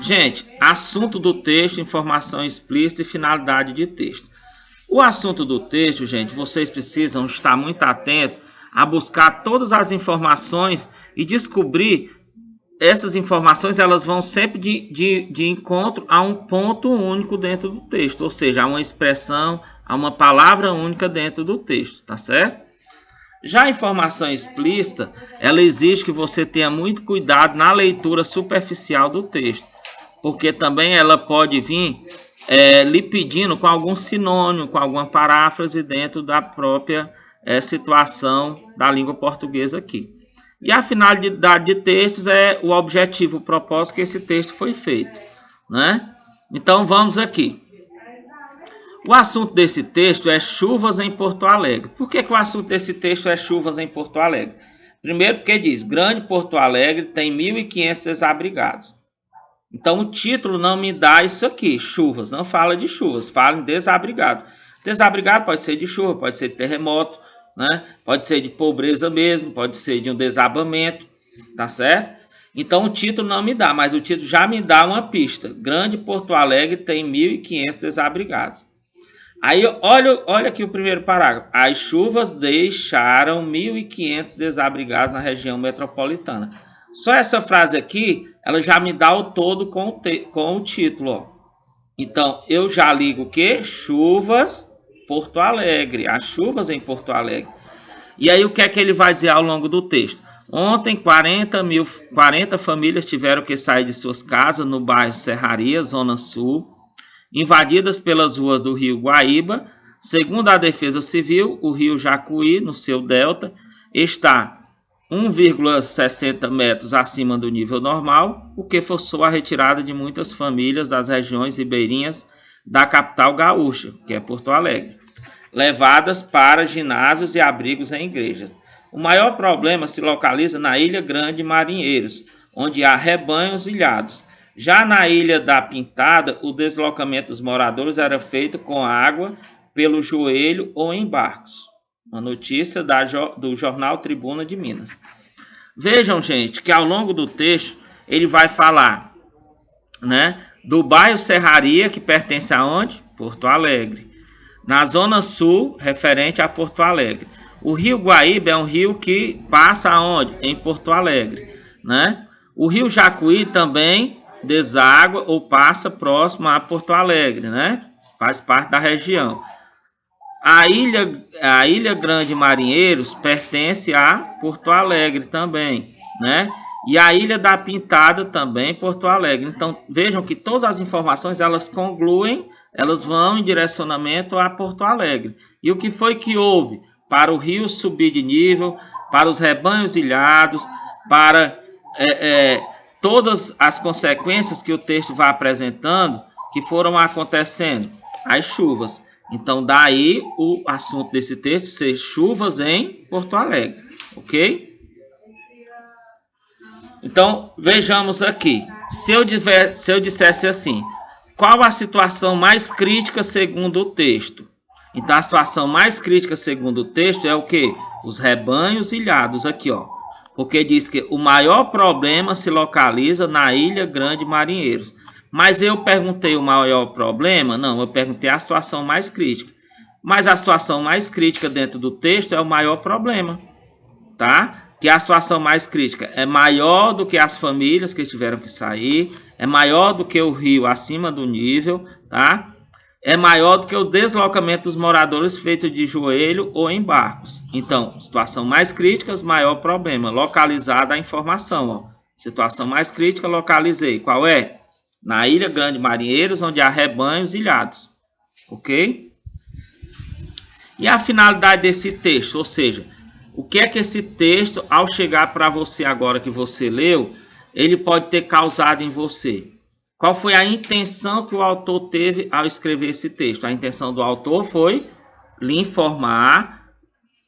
Gente, assunto do texto, informação explícita e finalidade de texto. O assunto do texto, gente, vocês precisam estar muito atentos a buscar todas as informações e descobrir essas informações, elas vão sempre de encontro a um ponto único dentro do texto, ou seja, a uma expressão, a uma palavra única dentro do texto, tá certo? Já a informação explícita, ela exige que você tenha muito cuidado na leitura superficial do texto, porque também ela pode vir lhe pedindo com algum sinônimo, com alguma paráfrase dentro da própria situação da língua portuguesa aqui. E a finalidade de textos é o objetivo, o propósito que esse texto foi feito, né? Então vamos aqui. O assunto desse texto é chuvas em Porto Alegre. Por que o assunto desse texto é chuvas em Porto Alegre? Primeiro porque diz, Grande Porto Alegre tem 1.500 desabrigados. Então o título não me dá isso aqui, chuvas, não fala de chuvas, fala em desabrigado. Desabrigado pode ser de chuva, pode ser de terremoto, né? Pode ser de pobreza mesmo, pode ser de um desabamento, tá certo? Então o título não me dá, mas o título já me dá uma pista. Grande Porto Alegre tem 1.500 desabrigados. Aí olha aqui o primeiro parágrafo. As chuvas deixaram 1.500 desabrigados na região metropolitana. Só essa frase aqui, ela já me dá o todo com o título, ó. Então, eu já ligo o quê? Chuvas, Porto Alegre. As chuvas em Porto Alegre. E aí, o que é que ele vai dizer ao longo do texto? Ontem, 40 famílias tiveram que sair de suas casas no bairro Serraria, Zona Sul, invadidas pelas ruas do rio Guaíba. Segundo a Defesa Civil, o rio Jacuí, no seu delta, está 1,60 metros acima do nível normal, o que forçou a retirada de muitas famílias das regiões ribeirinhas da capital gaúcha, que é Porto Alegre, levadas para ginásios e abrigos em igrejas. O maior problema se localiza na Ilha Grande Marinheiros, onde há rebanhos ilhados. Já na Ilha da Pintada, o deslocamento dos moradores era feito com água pelo joelho ou em barcos. Uma notícia do jornal Tribuna de Minas. Vejam, gente, que ao longo do texto ele vai falar, né, do bairro Serraria, que pertence aonde? Porto Alegre. Na Zona Sul, referente a Porto Alegre. O rio Guaíba é um rio que passa aonde? Em Porto Alegre, né? O rio Jacuí também deságua ou passa próximo a Porto Alegre, né? Faz parte da região. A Ilha Grande Marinheiros pertence a Porto Alegre também, né? E a Ilha da Pintada também, Porto Alegre. Então, vejam que todas as informações, elas concluem, elas vão em direcionamento a Porto Alegre. E o que foi que houve? Para o rio subir de nível, para os rebanhos ilhados, para todas as consequências que o texto vai apresentando, que foram acontecendo, as chuvas. Então, daí o assunto desse texto ser chuvas em Porto Alegre, ok? Então, vejamos aqui. Se eu dissesse assim, qual a situação mais crítica segundo o texto? Então, a situação mais crítica segundo o texto é o quê? Os rebanhos ilhados aqui, ó. Porque diz que o maior problema se localiza na Ilha Grande Marinheiros. Mas eu perguntei o maior problema? Não, eu perguntei a situação mais crítica. Mas a situação mais crítica dentro do texto é o maior problema, tá? Que a situação mais crítica é maior do que as famílias que tiveram que sair, é maior do que o rio acima do nível, tá? É maior do que o deslocamento dos moradores feito de joelho ou em barcos. Então, situação mais crítica, maior problema. Localizada a informação, ó. Situação mais crítica, localizei. Qual é? Na Ilha Grande Marinheiros, onde há rebanhos ilhados. Ok? E a finalidade desse texto, ou seja, o que é que esse texto, ao chegar para você agora que você leu, ele pode ter causado em você? Qual foi a intenção que o autor teve ao escrever esse texto? A intenção do autor foi lhe informar,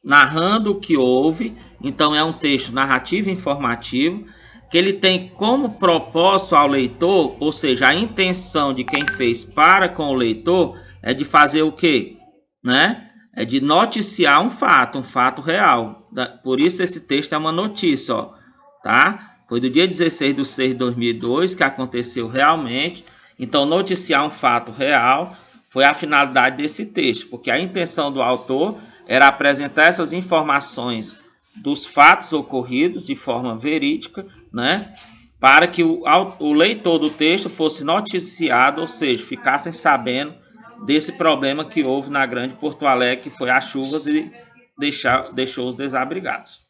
narrando o que houve. Então é um texto narrativo e informativo, que ele tem como propósito ao leitor, ou seja, a intenção de quem fez para com o leitor é de fazer o quê? Né? É de noticiar um fato real. Por isso esse texto é uma notícia, ó, tá? Foi do dia 16/6/2002 que aconteceu realmente. Então, noticiar um fato real foi a finalidade desse texto, porque a intenção do autor era apresentar essas informações dos fatos ocorridos de forma verídica, né, para que o leitor do texto fosse noticiado, ou seja, ficassem sabendo desse problema que houve na Grande Porto Alegre, que foi as chuvas e deixou os desabrigados.